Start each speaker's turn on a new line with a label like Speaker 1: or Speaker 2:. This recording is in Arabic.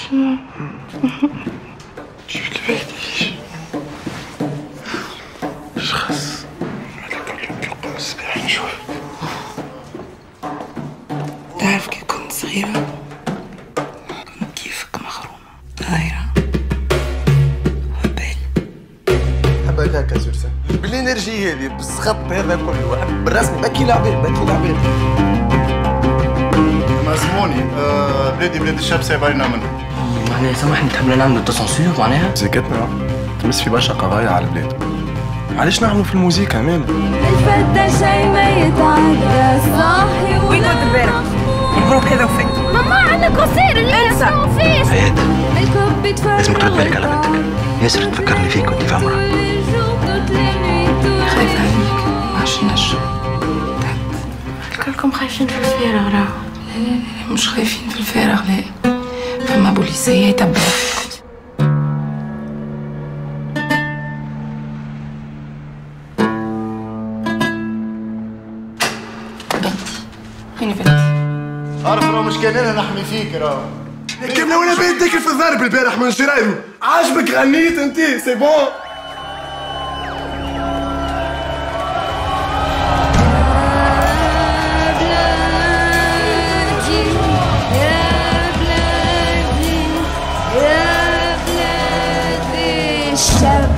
Speaker 1: شنو؟
Speaker 2: شفت البهديش شخص هذاك اليوم يوقع الصباح نشوف.
Speaker 1: تعرف كي كنت صغيرة كنت كيفك مغرومة طايرة هبال.
Speaker 2: حبك هكا سرسان بالانرجي هذه بالسخط هذا كله بالرسم بكي العباد بكي العباد.
Speaker 3: مازموني بلادي بلاد الشاب سايبارينا منه.
Speaker 4: معناها سامحني تحب نعملوا تصنسور معناها؟
Speaker 2: موسيقتنا تمس في برشا قضايا على البلاد. علاش نعملوا في الموسيقى مام؟
Speaker 5: الفتى شي ما يتعدى صاحي.
Speaker 1: وين كنت امبارح؟ الجروب هذا وفات.
Speaker 5: ماما عندنا كونسير اللي نسمعوا فيه.
Speaker 4: عياد
Speaker 5: الكوب يتفرج
Speaker 4: لازم ترد بالك على بنتك. ياسر تفكرني فيك وانت في عمرها.
Speaker 1: خايفة عليك ماشي نجم. الكلكم خايفين في الفارغ راهو. لا مش خايفين في الفارغ لا. فما بوليسية يتبعوا. فين بنتي؟
Speaker 3: عارف راه مش كان انا نحمي فيك راه.
Speaker 2: كاملة وانا باين تاكل في الضرب البارح من جرايدو. عاجبك غنيت انت سي بون.
Speaker 5: الشاب